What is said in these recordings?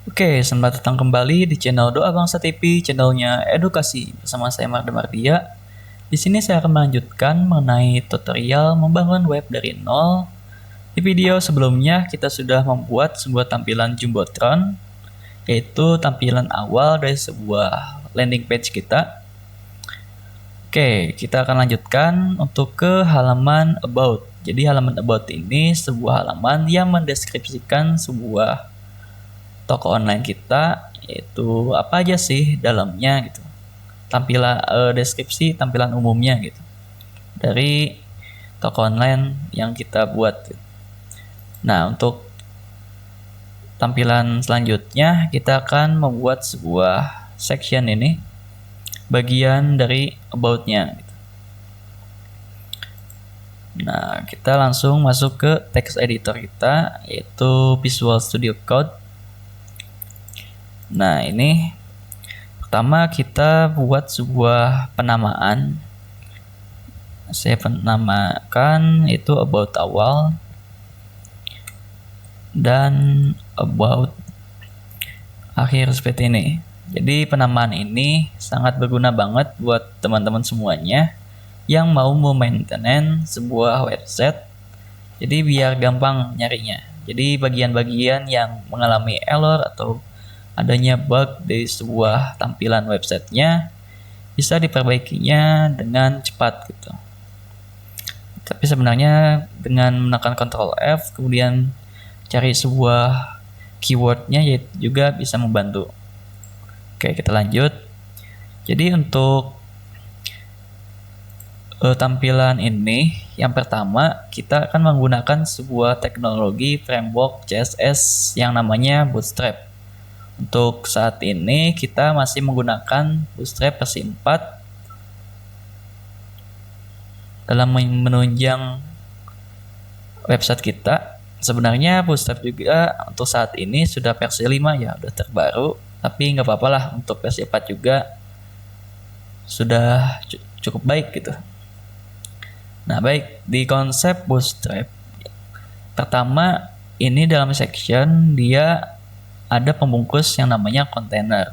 Oke, selamat datang kembali di channel Doa Bangsa TV, channelnya edukasi bersama saya Marda Mardia. Di sini saya akan melanjutkan mengenai tutorial membangun web dari nol. Di video sebelumnya kita sudah membuat sebuah tampilan Jumbotron, yaitu tampilan awal dari sebuah landing page kita. Oke, kita akan lanjutkan untuk ke halaman about. Jadi halaman about ini sebuah halaman yang mendeskripsikan sebuah toko online kita, yaitu apa aja sih dalamnya gitu, tampilan deskripsi tampilan umumnya gitu dari toko online yang kita buat gitu. Nah, untuk tampilan selanjutnya kita akan membuat sebuah section, ini bagian dari about-nya gitu. Nah, kita langsung masuk ke text editor kita, yaitu Visual Studio Code. Nah, ini pertama kita buat sebuah penamaan. Saya penamakan itu about awal dan about akhir seperti ini. Jadi penamaan ini sangat berguna banget buat teman-teman semuanya yang mau memaintain sebuah website. Jadi biar gampang nyarinya. Jadi bagian-bagian yang mengalami error atau adanya bug di sebuah tampilan websitenya bisa diperbaikinya dengan cepat gitu. Tapi sebenarnya dengan menekan Ctrl F kemudian cari sebuah keywordnya juga bisa membantu. Oke, kita lanjut. Jadi untuk tampilan ini, yang pertama kita akan menggunakan sebuah teknologi framework CSS yang namanya Bootstrap. Untuk saat ini kita masih menggunakan Bootstrap versi 4 dalam menunjang website kita. Sebenarnya Bootstrap juga untuk saat ini sudah versi 5 ya, udah terbaru, tapi nggak apa-apa lah, untuk versi 4 juga sudah cukup baik gitu. Nah, baik, di konsep Bootstrap pertama ini dalam section dia ada pembungkus yang namanya kontainer.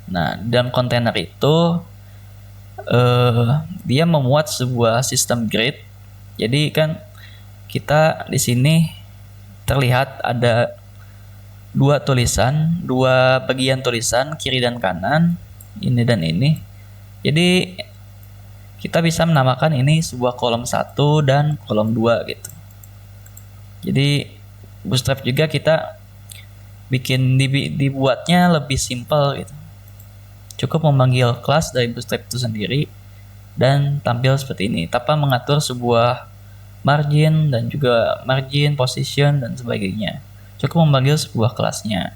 Nah, dalam kontainer itu dia memuat sebuah sistem grid. Jadi kan kita di sini terlihat ada dua bagian tulisan kiri dan kanan, ini dan ini. Jadi kita bisa menamakan ini sebuah kolom 1 dan kolom 2 gitu. Jadi Bootstrap juga kita dibuatnya lebih simple gitu. Cukup memanggil kelas dari Bootstrap itu sendiri dan tampil seperti ini tanpa mengatur sebuah margin dan juga margin, position dan sebagainya. Cukup memanggil sebuah kelasnya.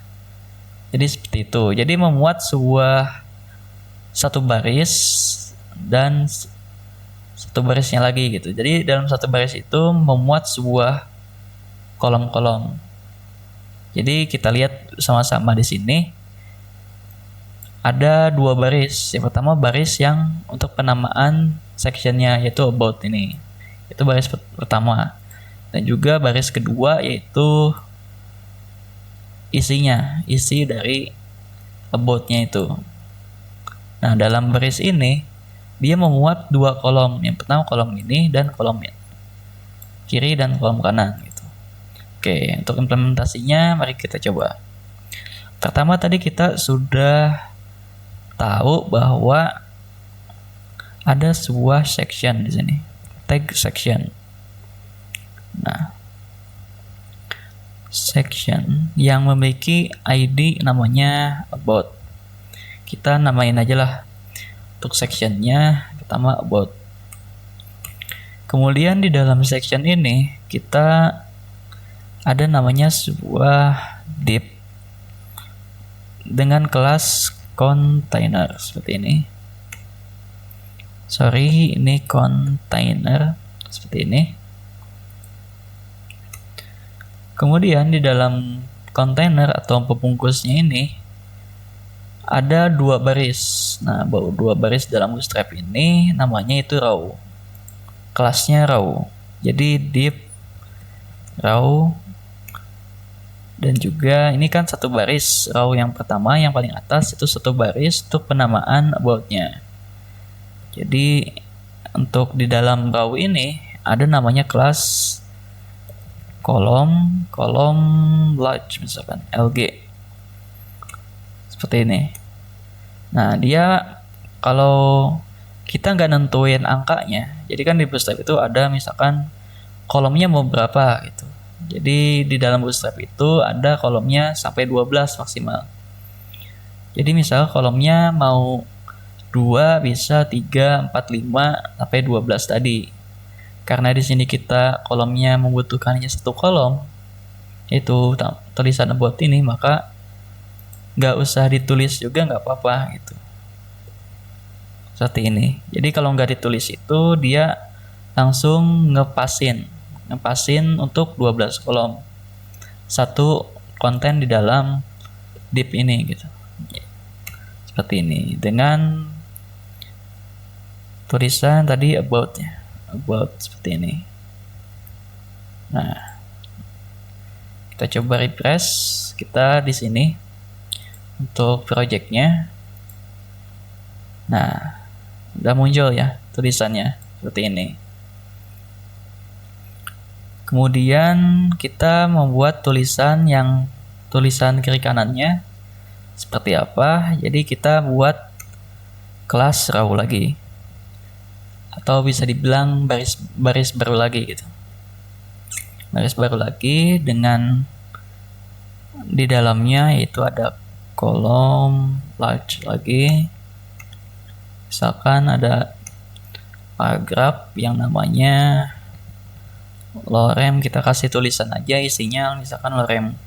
Jadi seperti itu. Jadi memuat sebuah satu baris dan satu barisnya lagi gitu. Jadi dalam satu baris itu memuat sebuah kolom-kolom. Jadi kita lihat sama-sama di sini ada dua baris. Yang pertama baris yang untuk penamaan sectionnya, yaitu about ini. Itu baris pertama. Dan juga baris kedua yaitu isi dari about-nya itu. Nah, dalam baris ini dia memuat dua kolom. Yang pertama kolom ini dan kolom kiri dan kolom kanan gitu. Oke, untuk implementasinya mari kita coba. Pertama tadi kita sudah tahu bahwa ada sebuah section di sini, tag section. Nah, section yang memiliki ID namanya about. Kita namain aja lah untuk sectionnya pertama about. Kemudian di dalam section ini kita ada namanya sebuah div dengan kelas container seperti ini. Ini container seperti ini. Kemudian di dalam container atau pembungkusnya ini ada dua baris. Nah, dua baris dalam Bootstrap ini namanya itu row. Kelasnya row. Jadi div row Dan juga ini kan satu baris, row yang pertama yang paling atas itu satu baris untuk penamaan about-nya. Jadi untuk di dalam row ini ada namanya kelas kolom large, misalkan LG seperti ini. Nah, dia kalau kita nggak nentuin angkanya, jadi kan di Bootstrap itu ada misalkan kolomnya mau berapa gitu. Jadi di dalam Bootstrap itu ada kolomnya sampai 12 maksimal. Jadi misal kolomnya mau 2 bisa 3, 4, 5 sampai 12 tadi. Karena di sini kita kolomnya membutuhkan hanya satu kolom, yaitu tulisan about ini, maka nggak usah ditulis juga nggak apa-apa gitu. Seperti ini. Jadi kalau nggak ditulis itu dia langsung ngepasin untuk 12 kolom. Satu konten di dalam div ini gitu. Seperti ini dengan tulisan tadi about-nya. About seperti ini. Nah, kita coba refresh. Kita di sini untuk projectnya. Nah, udah muncul ya tulisannya seperti ini. Kemudian kita membuat tulisan kiri kanannya seperti apa. Jadi kita buat kelas row lagi, atau bisa dibilang baris baru lagi gitu. Baris baru lagi dengan di dalamnya itu ada kolom large lagi. Misalkan ada paragraf yang namanya lorem, kita kasih tulisan aja isinya, misalkan lorem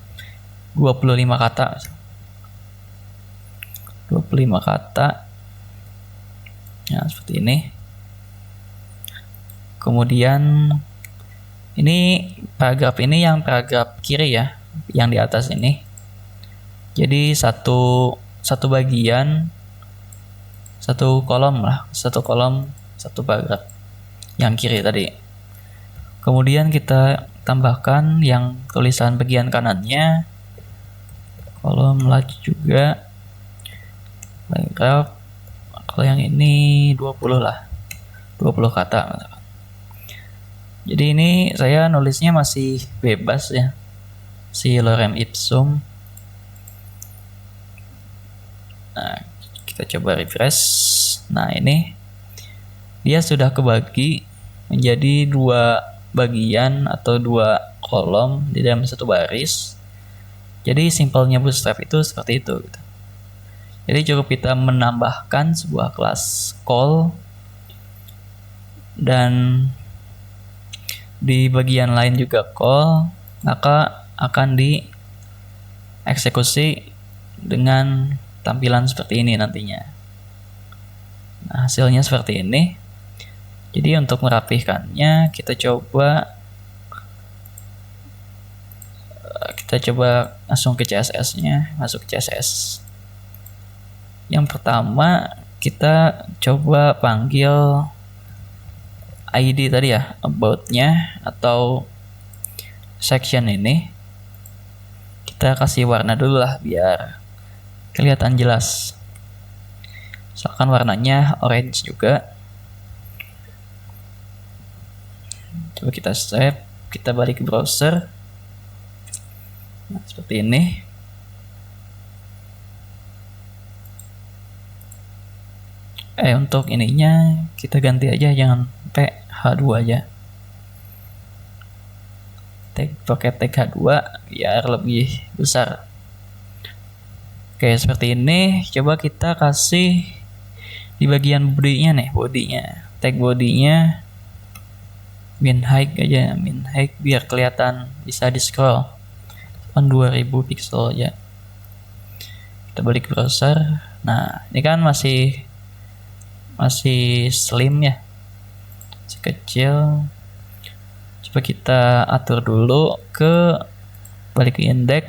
25 kata. 25 kata. Nah, seperti ini. Kemudian ini paragraf ini yang paragraf kiri ya, yang di atas ini. Jadi satu bagian, satu kolom, satu paragraf yang kiri tadi. Kemudian kita tambahkan yang tulisan bagian kanannya, kolom large juga, paragraf. Kalau yang ini 20 lah, 20 kata. Jadi ini saya nulisnya masih bebas ya, si lorem ipsum. Nah, kita coba refresh. Nah, ini dia sudah kebagi menjadi 2 bagian atau 2 kolom di dalam satu baris. Jadi simpelnya Bootstrap itu seperti itu gitu. Jadi cukup kita menambahkan sebuah kelas call, dan di bagian lain juga call, maka akan dieksekusi dengan tampilan seperti ini nantinya. Nah, hasilnya seperti ini. Jadi untuk merapihkannya kita coba langsung ke CSS-nya, masuk ke CSS. Yang pertama kita coba panggil ID tadi ya, about-nya atau section ini. Kita kasih warna dulu lah biar kelihatan jelas. Misalkan warnanya orange juga. Coba kita save, kita balik ke browser. Nah, seperti ini. Untuk ininya kita ganti aja, jangan H2 aja. Pakai tag H2 biar lebih besar. Oke, seperti ini. Coba kita kasih di bagian bodinya nih, tag bodinya min height aja, min height biar kelihatan bisa di scroll. 2000 pixel aja. Kita balik browser. Nah, ini kan masih slim ya, masih kecil. Coba kita atur dulu balik ke index,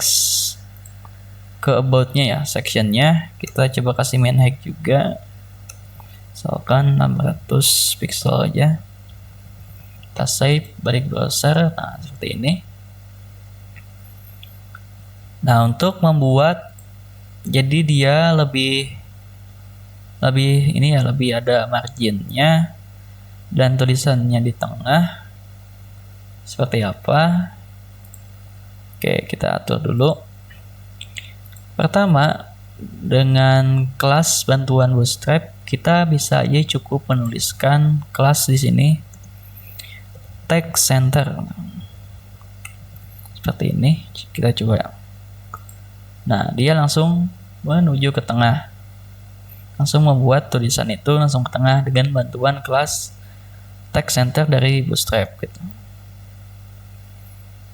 ke about-nya ya, section-nya. Kita coba kasih min height juga, misalkan 600 pixel aja. Kita save, balik browser. Nah, seperti ini. Nah, untuk membuat jadi dia lebih ini ya, lebih ada marginnya dan tulisannya di tengah seperti apa. Oke, kita atur dulu. Pertama, dengan kelas bantuan Bootstrap kita bisa aja cukup menuliskan kelas di sini text center seperti ini. Kita coba. Nah, dia langsung menuju ke tengah, langsung membuat tulisan itu langsung ke tengah dengan bantuan kelas text center dari Bootstrap gitu.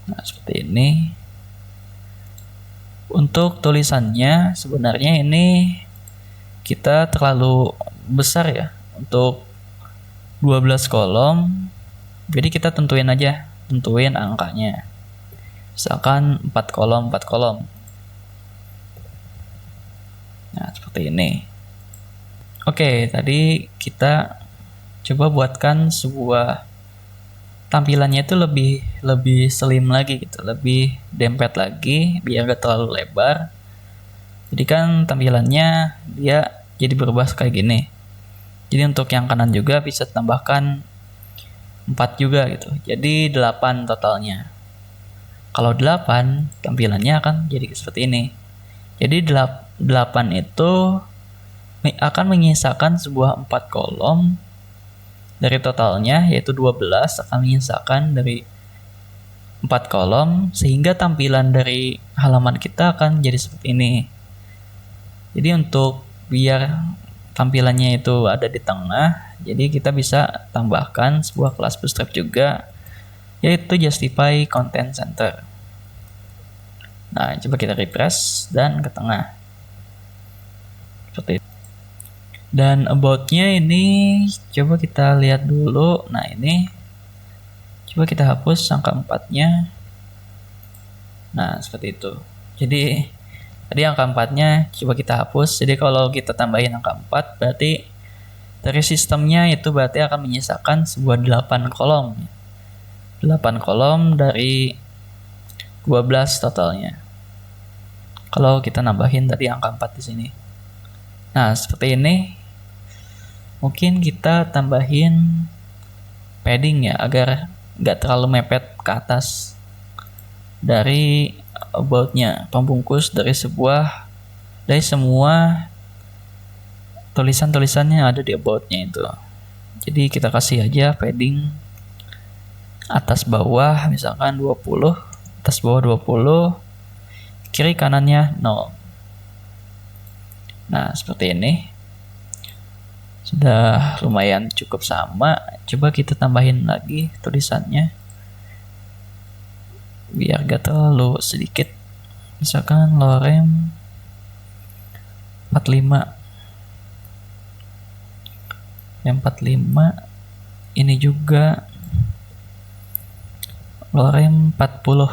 Nah, seperti ini. Untuk tulisannya sebenarnya ini kita terlalu besar ya untuk 12 kolom. Jadi kita tentuin angkanya. Misalkan 4 kolom, 4 kolom. Nah, seperti ini. Oke, tadi kita coba buatkan sebuah tampilannya itu lebih slim lagi gitu, lebih dempet lagi biar gak terlalu lebar. Jadi kan tampilannya dia jadi berubah kayak gini. Jadi untuk yang kanan juga bisa tambahkan 4 juga gitu. Jadi 8 totalnya. Kalau 8 tampilannya akan jadi seperti ini. Jadi 8 itu akan menyisakan sebuah 4 kolom dari totalnya, yaitu 12 akan menyisakan dari 4 kolom, sehingga tampilan dari halaman kita akan jadi seperti ini. Jadi untuk biar tampilannya itu ada di tengah, jadi kita bisa tambahkan sebuah kelas Bootstrap juga, yaitu Justify Content Center. Nah, coba kita refresh dan ke tengah. Seperti itu. Dan about-nya ini coba kita lihat dulu. Nah, ini coba kita hapus angka 4-nya. Nah, seperti itu. Jadi tadi angka 4-nya coba kita hapus. Jadi kalau kita tambahin angka 4 berarti dari sistemnya itu berarti akan menyisakan sebuah 8 kolom. 8 kolom dari 12 totalnya. Kalau kita nambahin tadi angka 4 di sini. Nah, seperti ini. Mungkin kita tambahin padding ya agar nggak terlalu mepet ke atas dari about-nya, pembungkus dari semua tulisan-tulisan yang ada di about-nya itu. Jadi kita kasih aja padding atas bawah misalkan 20, atas bawah 20, kiri kanannya 0. Nah, seperti ini. Sudah lumayan cukup sama. Coba kita tambahin lagi tulisannya biar gak terlalu sedikit. Misalkan lorem 45. Yang 45 ini juga lorem 40.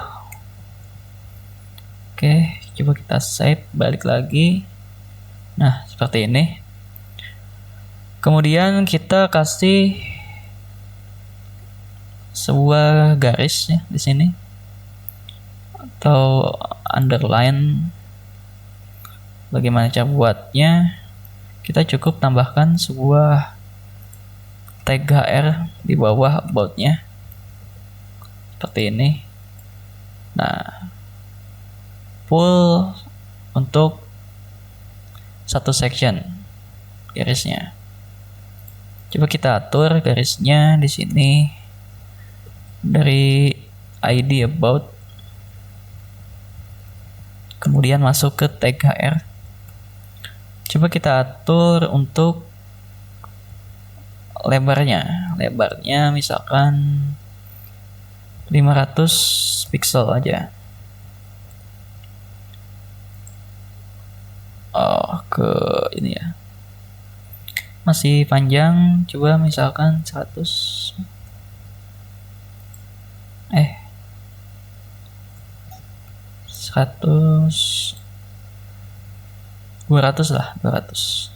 Oke, coba kita save, balik lagi. Nah, seperti ini. Kemudian kita kasih sebuah garis ya di sini atau underline. Bagaimana cara buatnya? Kita cukup tambahkan sebuah tag HR di bawah about-nya seperti ini. Nah, full untuk satu section garisnya. Coba kita atur garisnya di sini dari ID about, kemudian masuk ke tag HR. Coba kita atur untuk lebarnya misalkan 500 pixel aja. Ke ini ya. Masih panjang, coba misalkan 100. 200 lah, 200.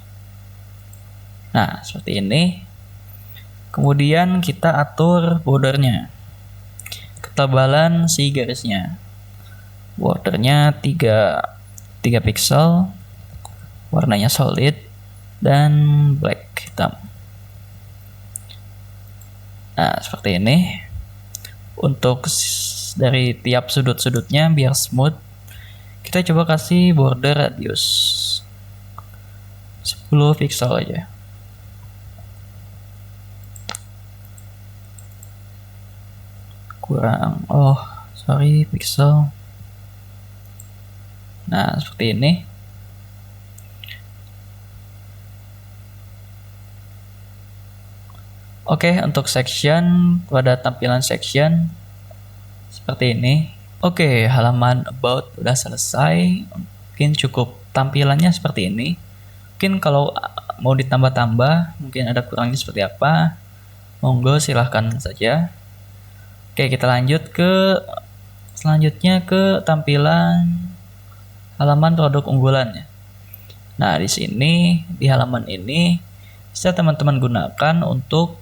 Nah, seperti ini. Kemudian kita atur bordernya, ketebalan si garisnya. bordernya 3 pixel, warnanya solid, dan black hitam. Nah, seperti ini. Untuk dari tiap sudut-sudutnya biar smooth, kita coba kasih border radius 10 pixel aja. Kurang, sorry, pixel. Nah, seperti ini. Oke, untuk section, pada tampilan section seperti ini. Oke, halaman about udah selesai. Mungkin cukup tampilannya seperti ini. Mungkin kalau mau ditambah-tambah, mungkin ada kurangnya seperti apa, monggo silahkan saja. Oke, kita lanjut selanjutnya ke tampilan halaman produk unggulannya. Nah, di sini di halaman ini bisa teman-teman gunakan untuk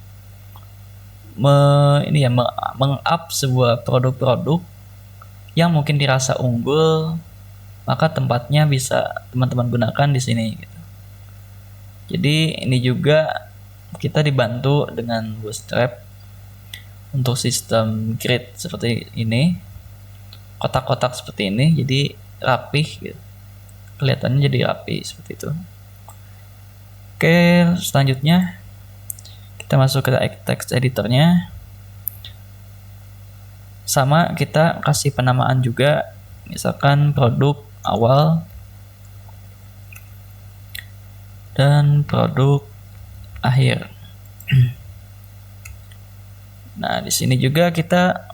meng-up sebuah produk-produk yang mungkin dirasa unggul, maka tempatnya bisa teman-teman gunakan di sini gitu. Jadi ini juga kita dibantu dengan Bootstrap untuk sistem grid seperti ini, kotak-kotak seperti ini, jadi rapih gitu. Kelihatannya jadi rapi seperti itu. Oke, selanjutnya kita masuk ke text editornya. Sama, kita kasih penamaan juga, misalkan produk awal dan produk akhir. Nah, di sini juga kita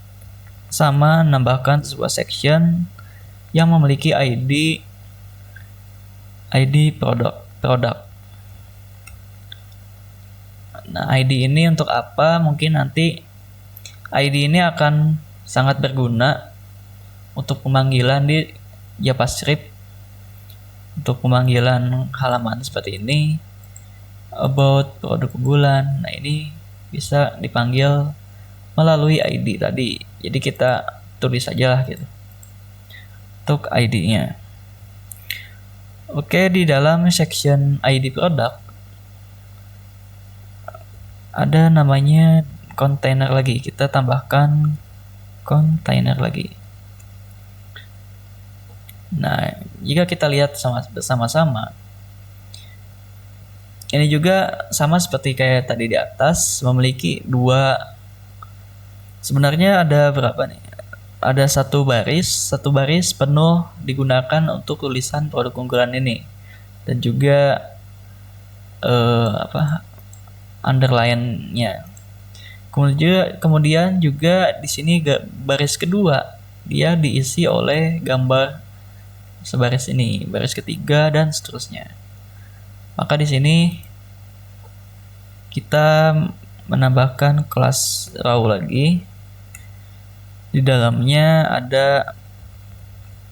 sama nambahkan sebuah section yang memiliki ID produk. Nah, ID ini untuk apa? Mungkin nanti ID ini akan sangat berguna untuk pemanggilan di JavaScript, untuk pemanggilan halaman seperti ini, about produk unggulan. Nah, ini bisa dipanggil melalui ID tadi. Jadi kita tulis saja lah gitu untuk ID-nya. Oke, di dalam section ID produk ada namanya container lagi. Kita tambahkan container lagi. Nah, jika kita lihat bersama-sama, ini juga sama seperti kayak tadi di atas, memiliki sebenarnya ada berapa nih? Ada satu baris penuh digunakan untuk tulisan produk unggulan ini, dan juga underline-nya. Kemudian juga di sini baris kedua dia diisi oleh gambar sebaris ini, baris ketiga dan seterusnya. Maka di sini kita menambahkan kelas raw lagi. Di dalamnya ada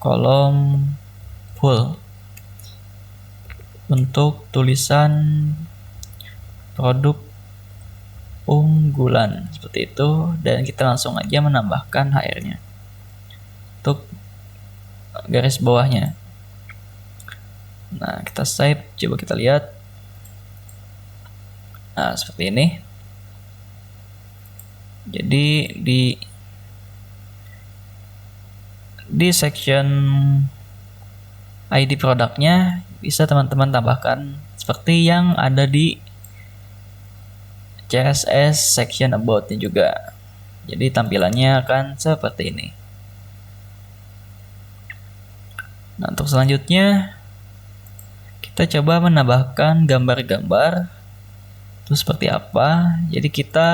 kolom full untuk tulisan produk unggulan seperti itu, dan kita langsung aja menambahkan HR-nya untuk garis bawahnya. Nah, kita save, coba kita lihat. Nah, seperti ini. Jadi di section ID produknya bisa teman-teman tambahkan seperti yang ada di CSS section about-nya juga. Jadi tampilannya akan seperti ini. Nah, untuk selanjutnya kita coba menambahkan gambar-gambar. Itu seperti apa? Jadi kita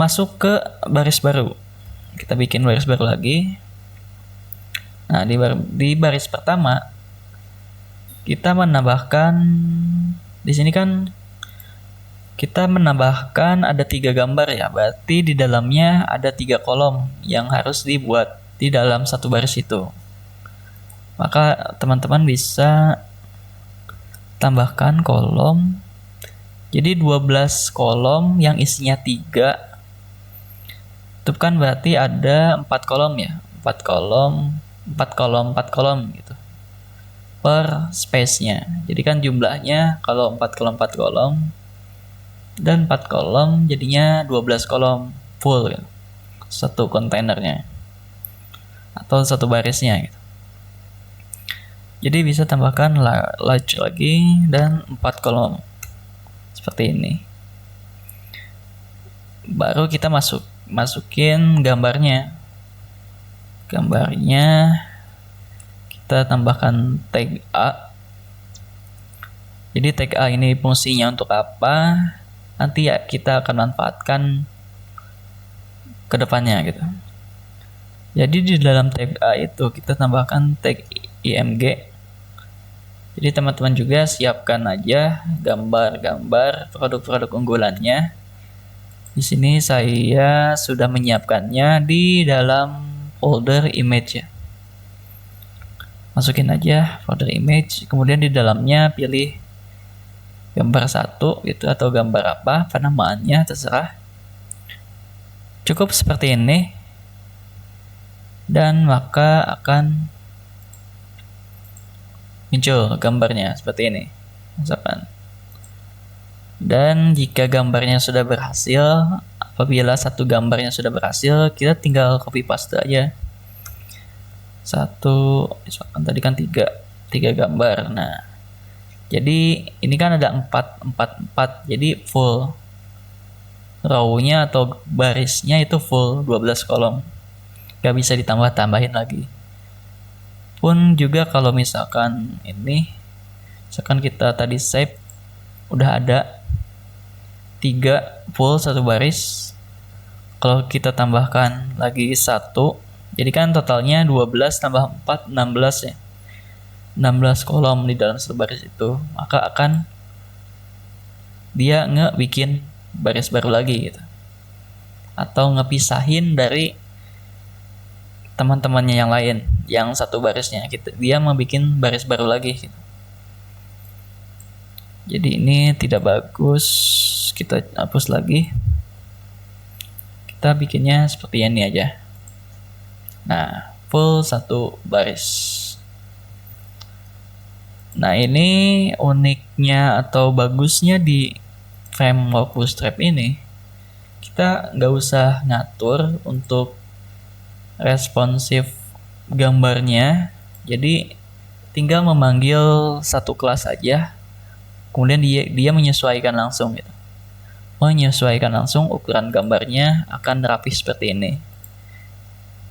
masuk ke baris baru. Kita bikin baris baru lagi. Nah, di baris pertama kita menambahkan, di sini kan kita menambahkan ada 3 gambar ya, berarti di dalamnya ada 3 kolom yang harus dibuat di dalam satu baris itu. Maka teman-teman bisa tambahkan kolom, jadi 12 kolom yang isinya 3. Itu kan berarti ada 4 kolom ya, 4 kolom, 4 kolom gitu per space-nya. Jadi kan jumlahnya kalau 4 kolom 4 kolom dan 4 kolom jadinya 12 kolom full gitu. Satu kontainernya atau satu barisnya gitu. Jadi bisa tambahkan large lagi dan 4 kolom seperti ini. Baru kita masukin gambarnya. Kita tambahkan tag A. Jadi tag A ini fungsinya untuk apa? Nanti ya kita akan manfaatkan ke depannya gitu. Jadi di dalam tag A itu kita tambahkan tag img. Jadi teman-teman juga siapkan aja gambar-gambar produk-produk unggulannya. Di sini saya sudah menyiapkannya di dalam folder image ya. Masukin aja folder image, kemudian di dalamnya pilih gambar 1 gitu atau gambar apa penamaannya terserah. Cukup seperti ini. Dan maka akan muncul gambarnya seperti ini. Misalkan. Dan jika gambarnya sudah berhasil, apabila satu gambarnya sudah berhasil, kita tinggal copy paste aja. Misalkan tadi kan tiga gambar. Nah, jadi ini kan ada 4. Jadi full row-nya atau barisnya itu full 12 kolom. Gak bisa ditambah-tambahin lagi. Pun juga kalau misalkan kita tadi save udah ada 3 full satu baris. Kalau kita tambahkan lagi 1, jadi kan totalnya 12 tambah 4 16 ya. 16 kolom di dalam satu baris itu, maka akan dia bikin baris baru lagi gitu. Atau ngepisahin dari teman-temannya yang lain, yang satu barisnya gitu. Dia mau bikin baris baru lagi gitu. Jadi ini tidak bagus, kita hapus lagi. Kita bikinnya seperti ini aja. Nah, full satu baris. Nah, ini uniknya atau bagusnya di framework Bootstrap ini, kita nggak usah ngatur untuk responsif gambarnya. Jadi tinggal memanggil satu kelas aja, kemudian dia menyesuaikan langsung gitu. Menyesuaikan langsung ukuran gambarnya akan rapi seperti ini.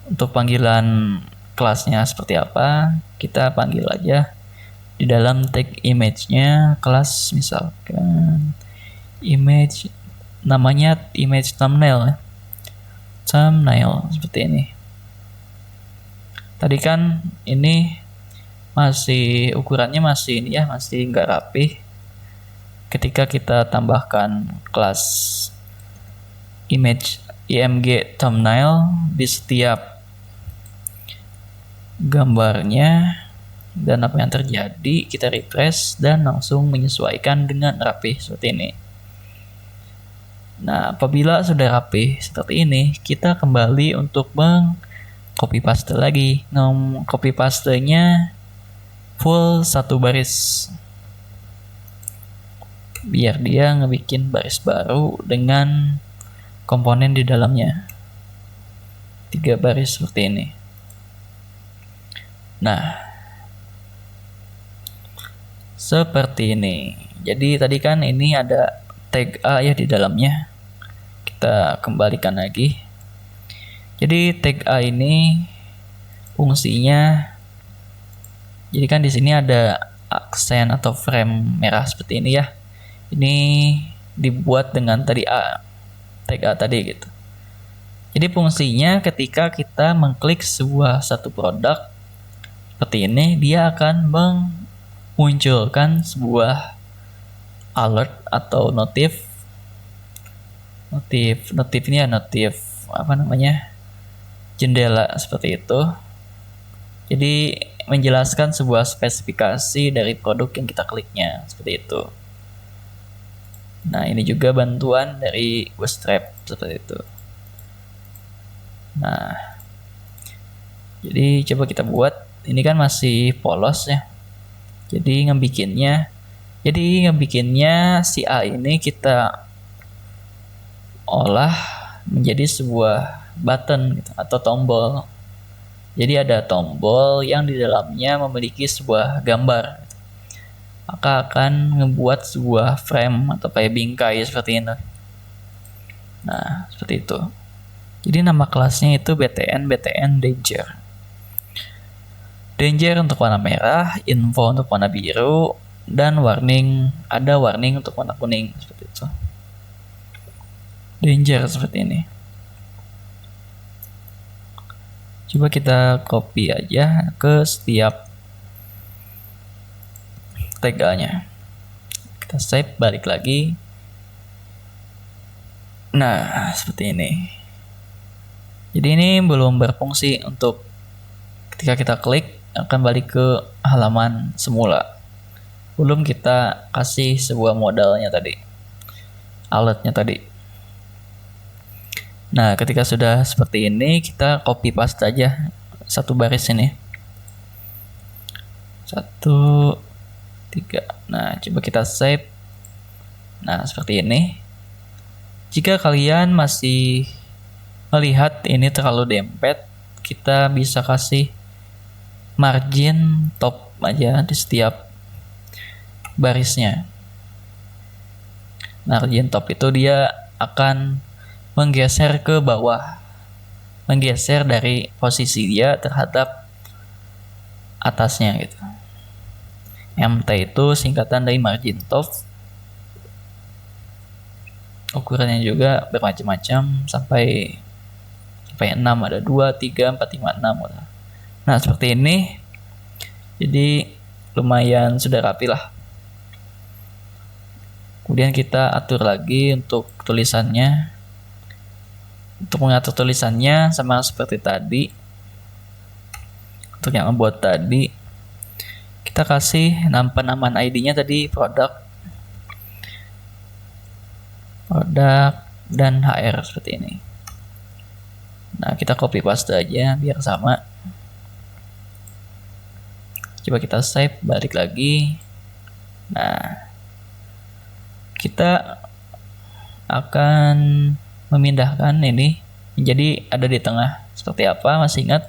Untuk panggilan kelasnya seperti apa, kita panggil aja di dalam tag image-nya kelas, misalkan image, namanya image thumbnail ya. Thumbnail seperti ini. Tadi kan ini masih ukurannya masih nggak rapi. Ketika kita tambahkan kelas image img thumbnail di setiap gambarnya, dan apa yang terjadi, kita refresh dan langsung menyesuaikan dengan rapi seperti ini. Nah, apabila sudah rapi seperti ini, kita kembali untuk copy paste lagi. Copy paste-nya full satu baris, biar dia ngebikin baris baru dengan komponen di dalamnya. 3 baris seperti ini. Nah, seperti ini. Jadi tadi kan ini ada tag A ya di dalamnya. Kita kembalikan lagi. Jadi tag A ini fungsinya, jadi kan di sini ada aksen atau frame merah seperti ini ya. Ini dibuat dengan tadi tag A tadi gitu. Jadi fungsinya ketika kita mengklik satu produk seperti ini, dia akan memunculkan sebuah alert atau notif jendela seperti itu. Jadi menjelaskan sebuah spesifikasi dari produk yang kita kliknya seperti itu. Nah, ini juga bantuan dari Bootstrap seperti itu. Nah, Jadi coba kita buat. Ini kan masih polos ya. Jadi ngebikinnya si A ini kita olah menjadi sebuah button gitu, atau tombol. Jadi ada tombol yang di dalamnya memiliki sebuah gambar gitu. Maka akan membuat sebuah frame atau kayak bingkai seperti ini. Nah, seperti itu. Jadi nama kelasnya itu BTN Danger. Danger untuk warna merah, info untuk warna biru, dan ada warning untuk warna kuning seperti itu. Danger seperti ini. Coba kita copy aja ke setiap tag-nya. Kita save, balik lagi. Nah, seperti ini. Jadi ini belum berfungsi. Untuk ketika kita klik akan balik ke halaman semula. Belum kita kasih sebuah modalnya tadi, alatnya tadi. Nah, ketika sudah seperti ini, kita copy paste aja satu baris ini. 1, 3. Nah, coba kita save. Nah, seperti ini. Jika kalian masih melihat ini terlalu dempet, kita bisa kasih margin top aja di setiap barisnya. Margin top itu dia akan menggeser ke bawah, menggeser dari posisi dia terhadap atasnya gitu. MT itu singkatan dari margin top. Ukurannya juga bermacam-macam sampai 6, ada 2, 3, 4, 5, 6 gitu. Nah, seperti ini. Jadi lumayan sudah rapi lah. Kemudian kita atur lagi untuk tulisannya. Untuk mengatur tulisannya sama seperti tadi. Untuk yang membuat tadi, kita kasih penamaan ID-nya tadi produk dan HR seperti ini. Nah, kita copy paste aja biar sama. Coba kita save, balik lagi. Nah, kita akan memindahkan ini menjadi ada di tengah. Seperti apa? Masih ingat?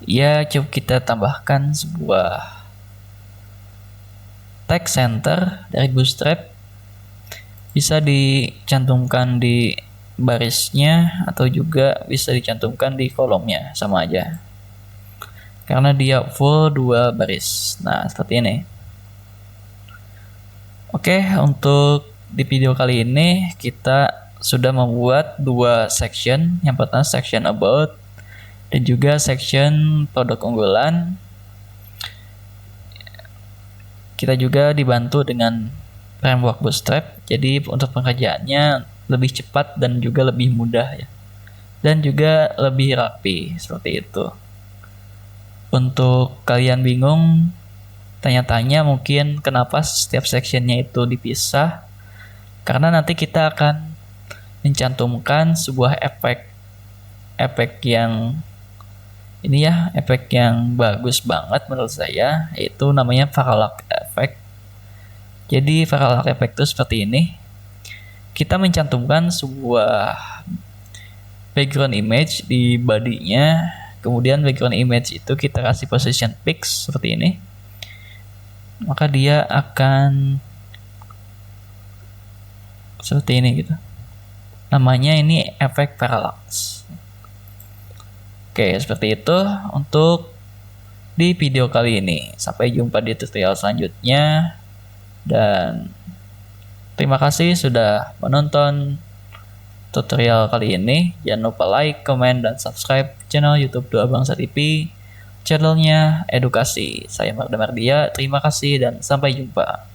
Ya, coba kita tambahkan sebuah text center dari Bootstrap. Bisa dicantumkan di barisnya atau juga bisa dicantumkan di kolomnya, sama aja. Karena dia full 2 baris. Nah, seperti ini. Oke, untuk di video kali ini kita sudah membuat 2 section. Yang pertama section about dan juga section produk unggulan. Kita juga dibantu dengan framework Bootstrap. Jadi untuk pengerjaannya lebih cepat dan juga lebih mudah ya. Dan juga lebih rapi seperti itu. Untuk kalian bingung, tanya-tanya mungkin kenapa setiap sectionnya itu dipisah. Karena nanti kita akan mencantumkan sebuah efek yang ini ya, efek yang bagus banget menurut saya, yaitu namanya parallax effect. Jadi parallax effect itu seperti ini. Kita mencantumkan sebuah background image di body-nya, kemudian background image itu kita kasih position fix seperti ini. Maka dia akan seperti ini gitu. Namanya ini efek parallax. Oke, seperti itu untuk di video kali ini. Sampai jumpa di tutorial selanjutnya. Dan terima kasih sudah menonton tutorial kali ini. Jangan lupa like, comment, dan subscribe channel YouTube Doa Bangsa TV. Channelnya edukasi. Saya Mardia. Terima kasih dan sampai jumpa.